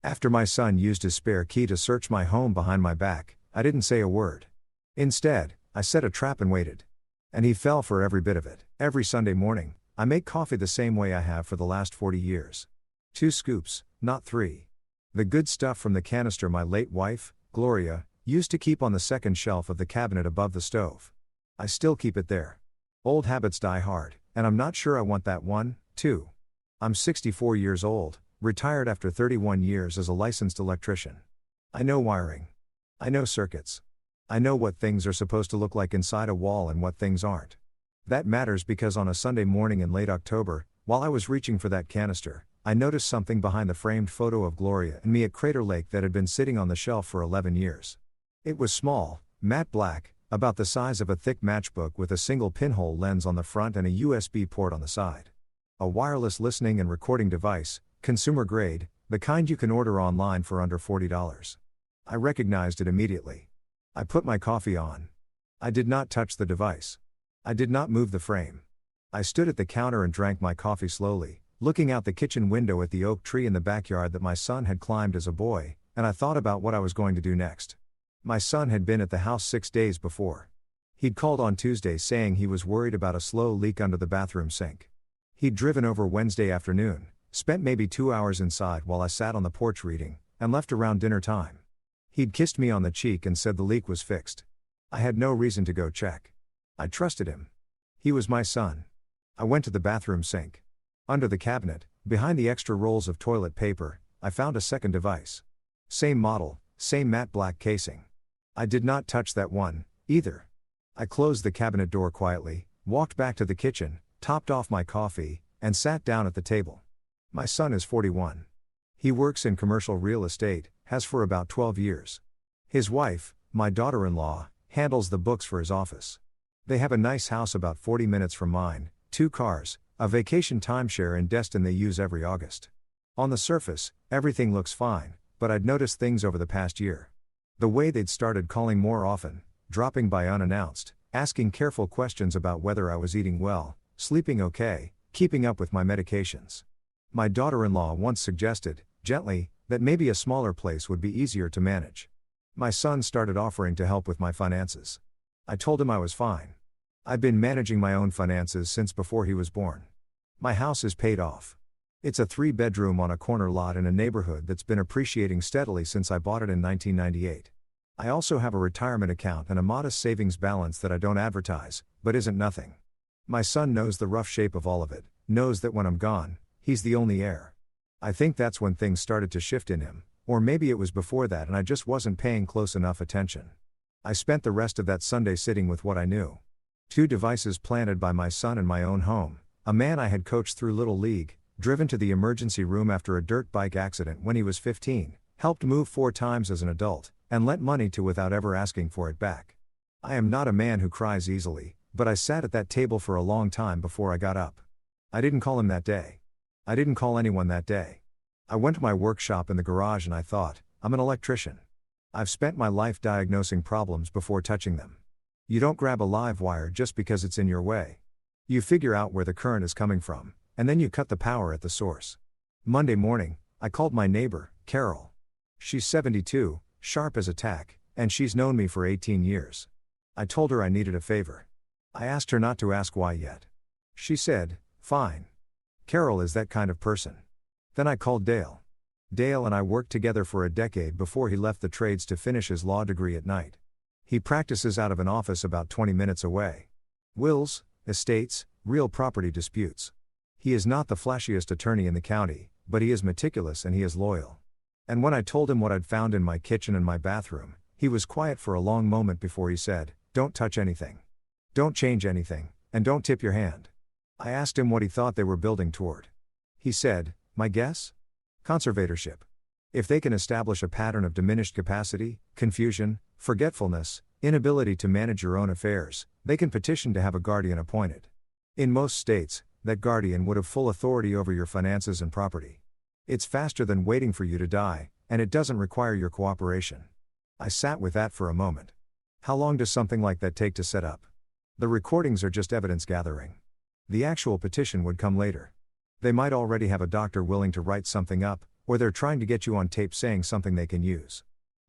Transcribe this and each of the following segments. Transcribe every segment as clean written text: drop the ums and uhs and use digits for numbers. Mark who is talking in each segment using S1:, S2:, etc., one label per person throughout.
S1: After my son used his spare key to search my home behind my back, I didn't say a word. Instead, I set a trap and waited. And he fell for every bit of it. Every Sunday morning, I make coffee the same way I have for the last 40 years. 2 scoops, not 3. The good stuff from the canister my late wife, Gloria, used to keep on the second shelf of the cabinet above the stove. I still keep it there. Old habits die hard, and I'm not sure I want that one, too. I'm 64 years old, retired after 31 years as a licensed electrician. I know wiring. I know circuits. I know what things are supposed to look like inside a wall and what things aren't. That matters because on a Sunday morning in late October, while I was reaching for that canister, I noticed something behind the framed photo of Gloria and me at Crater Lake that had been sitting on the shelf for 11 years. It was small, matte black, about the size of a thick matchbook with a single pinhole lens on the front and a USB port on the side. A wireless listening and recording device, consumer grade, the kind you can order online for under $40. I recognized it immediately. I put my coffee on. I did not touch the device. I did not move the frame. I stood at the counter and drank my coffee slowly, looking out the kitchen window at the oak tree in the backyard that my son had climbed as a boy, and I thought about what I was going to do next. My son had been at the house 6 days before. He'd called on Tuesday saying he was worried about a slow leak under the bathroom sink. He'd driven over Wednesday afternoon, spent maybe 2 hours inside while I sat on the porch reading, and left around dinner time. He'd kissed me on the cheek and said the leak was fixed. I had no reason to go check. I trusted him. He was my son. I went to the bathroom sink. Under the cabinet, behind the extra rolls of toilet paper, I found a second device. Same model, same matte black casing. I did not touch that one, either. I closed the cabinet door quietly, walked back to the kitchen, topped off my coffee, and sat down at the table. My son is 41. He works in commercial real estate, has for about 12 years. His wife, my daughter-in-law, handles the books for his office. They have a nice house about 40 minutes from mine, 2 cars, a vacation timeshare in Destin they use every August. On the surface, everything looks fine, but I'd noticed things over the past year. The way they'd started calling more often, dropping by unannounced, asking careful questions about whether I was eating well, sleeping okay, keeping up with my medications. My daughter-in-law once suggested, gently, that maybe a smaller place would be easier to manage. My son started offering to help with my finances. I told him I was fine. I'd been managing my own finances since before he was born. My house is paid off. It's a 3-bedroom on a corner lot in a neighborhood that's been appreciating steadily since I bought it in 1998. I also have a retirement account and a modest savings balance that I don't advertise, but isn't nothing. My son knows the rough shape of all of it, knows that when I'm gone, he's the only heir. I think that's when things started to shift in him, or maybe it was before that and I just wasn't paying close enough attention. I spent the rest of that Sunday sitting with what I knew. 2 devices planted by my son in my own home, a man I had coached through Little League, driven to the emergency room after a dirt bike accident when he was 15, helped move 4 times as an adult, and lent money to without ever asking for it back. I am not a man who cries easily, but I sat at that table for a long time before I got up. I didn't call him that day. I didn't call anyone that day. I went to my workshop in the garage and I thought, I'm an electrician. I've spent my life diagnosing problems before touching them. You don't grab a live wire just because it's in your way. You figure out where the current is coming from, and then you cut the power at the source. Monday morning, I called my neighbor, Carol. She's 72, sharp as a tack, and she's known me for 18 years. I told her I needed a favor. I asked her not to ask why yet. She said, fine. Carol is that kind of person. Then I called Dale. Dale and I worked together for a decade before he left the trades to finish his law degree at night. He practices out of an office about 20 minutes away. Wills, estates, real property disputes. He is not the flashiest attorney in the county, but he is meticulous and he is loyal. And when I told him what I'd found in my kitchen and my bathroom, he was quiet for a long moment before he said, don't touch anything. Don't change anything, and don't tip your hand. I asked him what he thought they were building toward. He said, my guess? Conservatorship. If they can establish a pattern of diminished capacity, confusion, forgetfulness, inability to manage your own affairs, they can petition to have a guardian appointed. In most states, that guardian would have full authority over your finances and property. It's faster than waiting for you to die, and it doesn't require your cooperation. I sat with that for a moment. How long does something like that take to set up? The recordings are just evidence gathering. The actual petition would come later. They might already have a doctor willing to write something up, or they're trying to get you on tape saying something they can use.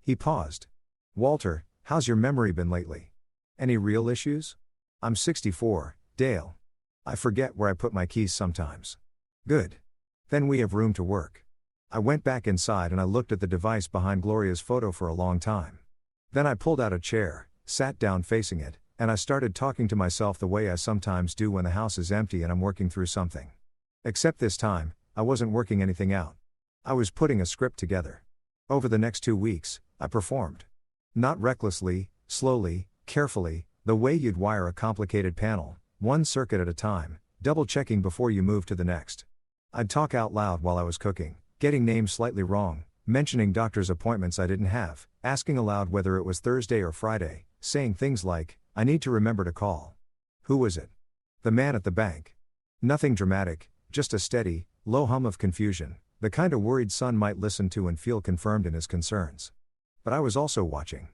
S1: He paused. Walter, how's your memory been lately? Any real issues? I'm 64, Dale. I forget where I put my keys sometimes. Good. Then we have room to work. I went back inside and I looked at the device behind Gloria's photo for a long time. Then I pulled out a chair, sat down facing it, and I started talking to myself the way I sometimes do when the house is empty and I'm working through something. Except this time, I wasn't working anything out. I was putting a script together. Over the next 2 weeks, I performed. Not recklessly, slowly, carefully, the way you'd wire a complicated panel, one circuit at a time, double-checking before you move to the next. I'd talk out loud while I was cooking, getting names slightly wrong, mentioning doctor's appointments I didn't have, asking aloud whether it was Thursday or Friday, saying things like, I need to remember to call. Who was it? The man at the bank. Nothing dramatic, just a steady, low hum of confusion, the kind a worried son might listen to and feel confirmed in his concerns. But I was also watching.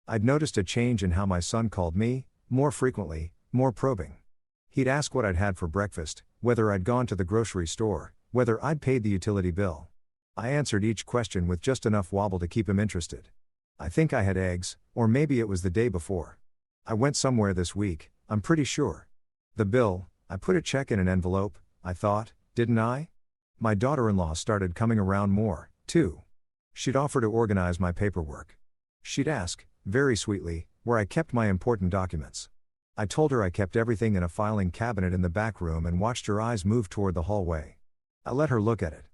S1: I'd noticed a change in how my son called me, more frequently, more probing. He'd ask what I'd had for breakfast, whether I'd gone to the grocery store, whether I'd paid the utility bill. I answered each question with just enough wobble to keep him interested. I think I had eggs, or maybe it was the day before. I went somewhere this week, I'm pretty sure. The bill, I put a check in an envelope, I thought, didn't I? My daughter-in-law started coming around more, too. She'd offer to organize my paperwork. She'd ask, very sweetly, where I kept my important documents. I told her I kept everything in a filing cabinet in the back room and watched her eyes move toward the hallway. I let her look at it.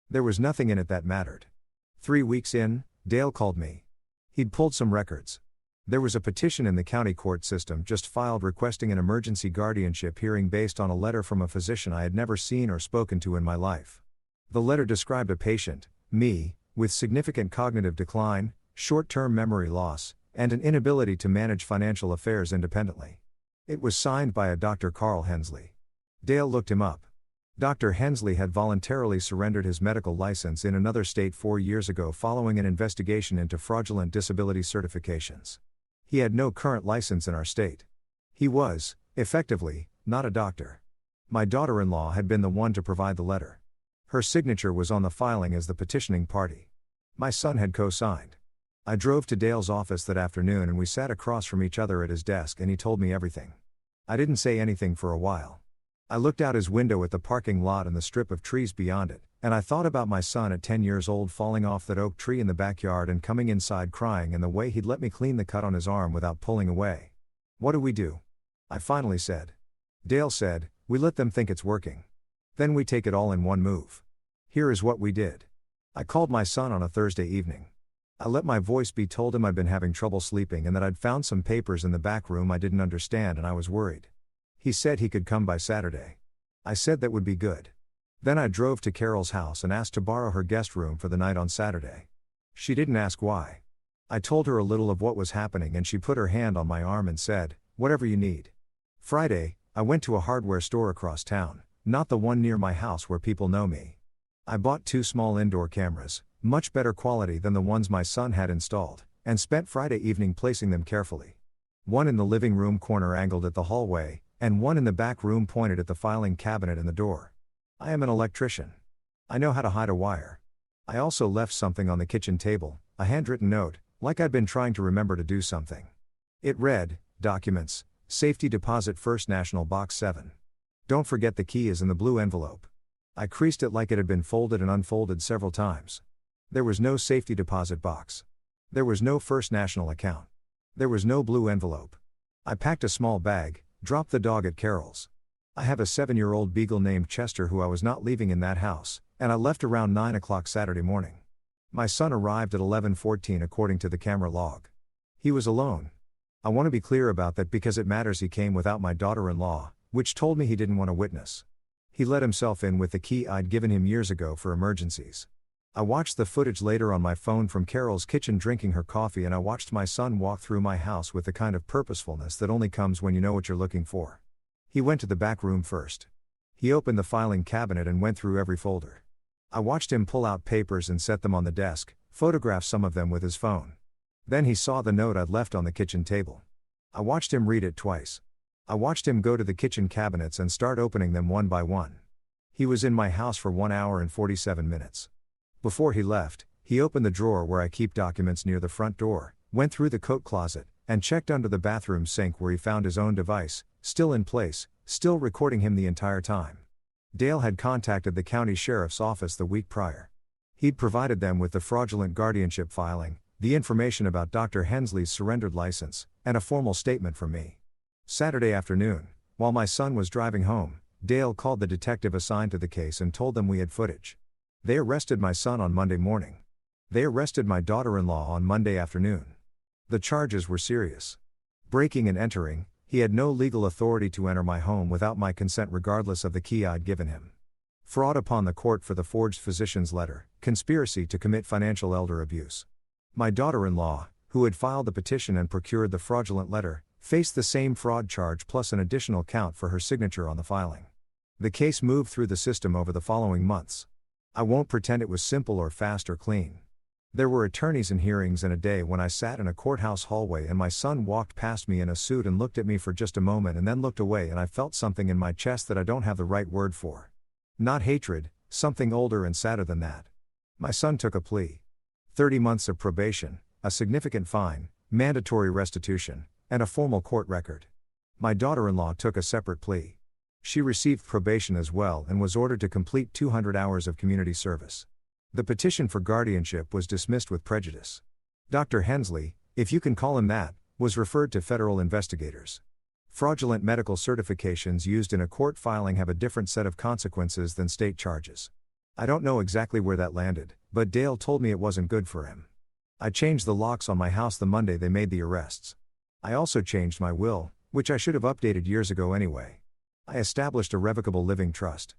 S1: There was nothing in it that mattered. 3 weeks in, Dale called me. He'd pulled some records. There was a petition in the county court system just filed requesting an emergency guardianship hearing based on a letter from a physician I had never seen or spoken to in my life. The letter described a patient, me, with significant cognitive decline, short-term memory loss, and an inability to manage financial affairs independently. It was signed by a Dr. Carl Hensley. Dale looked him up. Dr. Hensley had voluntarily surrendered his medical license in another state 4 years ago following an investigation into fraudulent disability certifications. He had no current license in our state. He was, effectively, not a doctor. My daughter-in-law had been the one to provide the letter. Her signature was on the filing as the petitioning party. My son had co-signed. I drove to Dale's office that afternoon and we sat across from each other at his desk and he told me everything. I didn't say anything for a while. I looked out his window at the parking lot and the strip of trees beyond it, and I thought about my son at 10 years old falling off that oak tree in the backyard and coming inside crying and the way he'd let me clean the cut on his arm without pulling away. What do we do? I finally said. Dale said, we let them think it's working. Then we take it all in one move. Here is what we did. I called my son on a Thursday evening. I let my voice be told him I'd been having trouble sleeping and that I'd found some papers in the back room I didn't understand and I was worried. He said he could come by Saturday. I said that would be good. Then I drove to Carol's house and asked to borrow her guest room for the night on Saturday. She didn't ask why. I told her a little of what was happening and she put her hand on my arm and said, whatever you need. Friday, I went to a hardware store across town, not the one near my house where people know me. I bought 2 small indoor cameras, much better quality than the ones my son had installed, and spent Friday evening placing them carefully. One in the living room corner angled at the hallway, and one in the back room pointed at the filing cabinet and the door. I am an electrician. I know how to hide a wire. I also left something on the kitchen table, a handwritten note, like I'd been trying to remember to do something. It read, Documents, Safety Deposit First National Box 7. Don't forget the key is in the blue envelope. I creased it like it had been folded and unfolded several times. There was no safety deposit box. There was no First National account. There was no blue envelope. I packed a small bag, dropped the dog at Carol's. I have a 7-year-old beagle named Chester who I was not leaving in that house, and I left around 9 o'clock Saturday morning. My son arrived at 11:14 according to the camera log. He was alone. I want to be clear about that because it matters. He came without my daughter-in-law, which told me he didn't want a witness. He let himself in with the key I'd given him years ago for emergencies. I watched the footage later on my phone from Carol's kitchen drinking her coffee, and I watched my son walk through my house with the kind of purposefulness that only comes when you know what you're looking for. He went to the back room first. He opened the filing cabinet and went through every folder. I watched him pull out papers and set them on the desk, photograph some of them with his phone. Then he saw the note I'd left on the kitchen table. I watched him read it twice. I watched him go to the kitchen cabinets and start opening them one by one. He was in my house for 1 hour and 47 minutes. Before he left, he opened the drawer where I keep documents near the front door, went through the coat closet, and checked under the bathroom sink where he found his own device, still in place, still recording him the entire time. Dale had contacted the county sheriff's office the week prior. He'd provided them with the fraudulent guardianship filing, the information about Dr. Hensley's surrendered license, and a formal statement from me. Saturday afternoon, while my son was driving home, Dale called the detective assigned to the case and told them we had footage. They arrested my son on Monday morning. They arrested my daughter-in-law on Monday afternoon. The charges were serious. Breaking and entering, he had no legal authority to enter my home without my consent regardless of the key I'd given him. Fraud upon the court for the forged physician's letter, conspiracy to commit financial elder abuse. My daughter-in-law, who had filed the petition and procured the fraudulent letter, faced the same fraud charge plus an additional count for her signature on the filing. The case moved through the system over the following months. I won't pretend it was simple or fast or clean. There were attorneys and hearings and a day when I sat in a courthouse hallway and my son walked past me in a suit and looked at me for just a moment and then looked away and I felt something in my chest that I don't have the right word for. Not hatred, something older and sadder than that. My son took a plea. 30 months of probation, a significant fine, mandatory restitution, and a formal court record. My daughter-in-law took a separate plea. She received probation as well and was ordered to complete 200 hours of community service. The petition for guardianship was dismissed with prejudice. Dr. Hensley, if you can call him that, was referred to federal investigators. Fraudulent medical certifications used in a court filing have a different set of consequences than state charges. I don't know exactly where that landed, but Dale told me it wasn't good for him. I changed the locks on my house the Monday they made the arrests. I also changed my will, which I should have updated years ago anyway. I established a revocable living trust.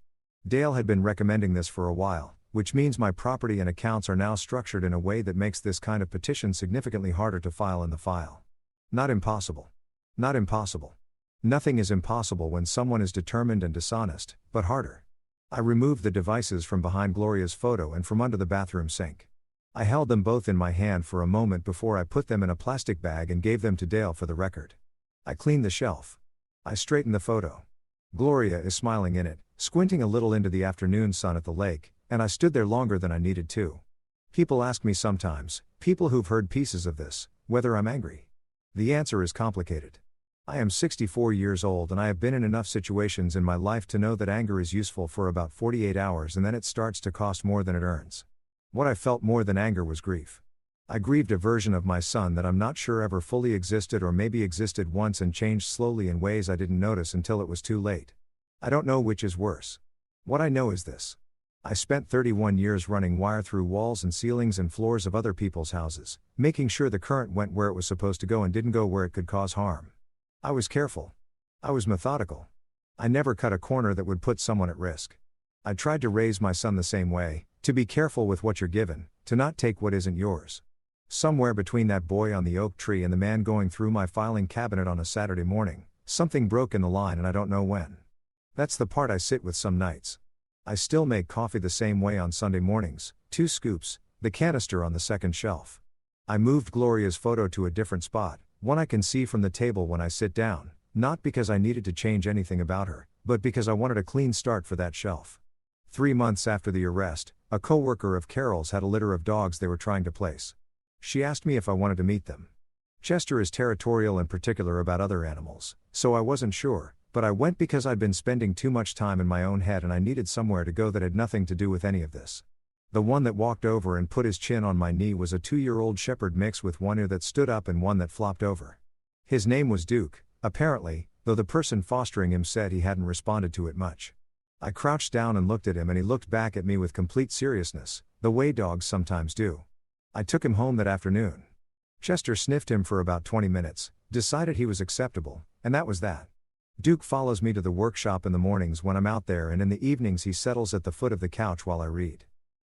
S1: Dale had been recommending this for a while, which means my property and accounts are now structured in a way that makes this kind of petition significantly harder to file in the file. Not impossible. Not impossible. Nothing is impossible when someone is determined and dishonest, but harder. I removed the devices from behind Gloria's photo and from under the bathroom sink. I held them both in my hand for a moment before I put them in a plastic bag and gave them to Dale for the record. I cleaned the shelf. I straightened the photo. Gloria is smiling in it, squinting a little into the afternoon sun at the lake, and I stood there longer than I needed to. People ask me sometimes, people who've heard pieces of this, whether I'm angry. The answer is complicated. I am 64 years old and I have been in enough situations in my life to know that anger is useful for about 48 hours and then it starts to cost more than it earns. What I felt more than anger was grief. I grieved a version of my son that I'm not sure ever fully existed or maybe existed once and changed slowly in ways I didn't notice until it was too late. I don't know which is worse. What I know is this. I spent 31 years running wire through walls and ceilings and floors of other people's houses, making sure the current went where it was supposed to go and didn't go where it could cause harm. I was careful. I was methodical. I never cut a corner that would put someone at risk. I tried to raise my son the same way, to be careful with what you're given, to not take what isn't yours. Somewhere between that boy on the oak tree and the man going through my filing cabinet on a Saturday morning, something broke in the line and I don't know when. That's the part I sit with some nights. I still make coffee the same way on Sunday mornings, 2 scoops, the canister on the second shelf. I moved Gloria's photo to a different spot, one I can see from the table when I sit down, not because I needed to change anything about her, but because I wanted a clean start for that shelf. 3 months after the arrest, a coworker of Carol's had a litter of dogs they were trying to place. She asked me if I wanted to meet them. Chester is territorial and particular about other animals, so I wasn't sure, but I went because I'd been spending too much time in my own head and I needed somewhere to go that had nothing to do with any of this. The one that walked over and put his chin on my knee was a 2-year-old shepherd mix with one ear that stood up and one that flopped over. His name was Duke, apparently, though the person fostering him said he hadn't responded to it much. I crouched down and looked at him and he looked back at me with complete seriousness, the way dogs sometimes do. I took him home that afternoon. Chester sniffed him for about 20 minutes, decided he was acceptable, and that was that. Duke follows me to the workshop in the mornings when I'm out there and in the evenings he settles at the foot of the couch while I read.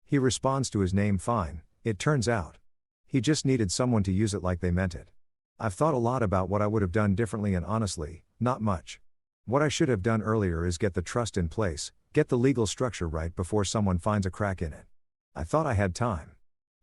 S1: He responds to his name fine, it turns out. He just needed someone to use it like they meant it. I've thought a lot about what I would have done differently and honestly, not much. What I should have done earlier is get the trust in place, get the legal structure right before someone finds a crack in it. I thought I had time.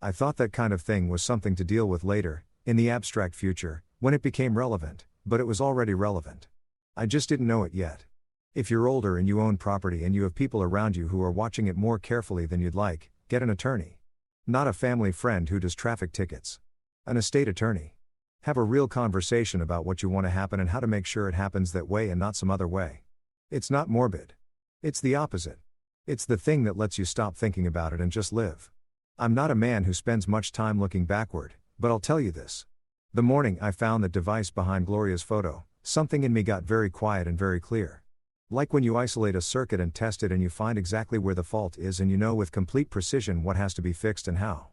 S1: I thought that kind of thing was something to deal with later, in the abstract future, when it became relevant, but it was already relevant. I just didn't know it yet. If you're older and you own property and you have people around you who are watching it more carefully than you'd like, get an attorney. Not a family friend who does traffic tickets. An estate attorney. Have a real conversation about what you want to happen and how to make sure it happens that way and not some other way. It's not morbid. It's the opposite. It's the thing that lets you stop thinking about it and just live. I'm not a man who spends much time looking backward, but I'll tell you this. The morning I found the device behind Gloria's photo, something in me got very quiet and very clear. Like when you isolate a circuit and test it and you find exactly where the fault is and you know with complete precision what has to be fixed and how.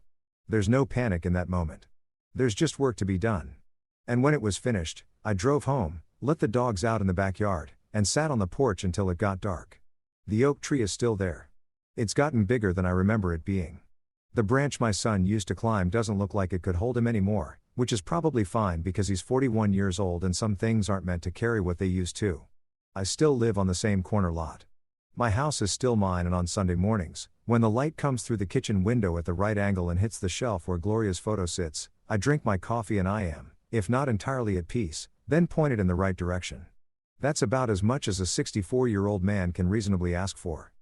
S1: There's no panic in that moment. There's just work to be done. And when it was finished, I drove home, let the dogs out in the backyard, and sat on the porch until it got dark. The oak tree is still there. It's gotten bigger than I remember it being. The branch my son used to climb doesn't look like it could hold him anymore, which is probably fine because he's 41 years old and some things aren't meant to carry what they used to. I still live on the same corner lot. My house is still mine, and on Sunday mornings, when the light comes through the kitchen window at the right angle and hits the shelf where Gloria's photo sits, I drink my coffee and I am, if not entirely at peace, then pointed in the right direction. That's about as much as a 64-year-old man can reasonably ask for.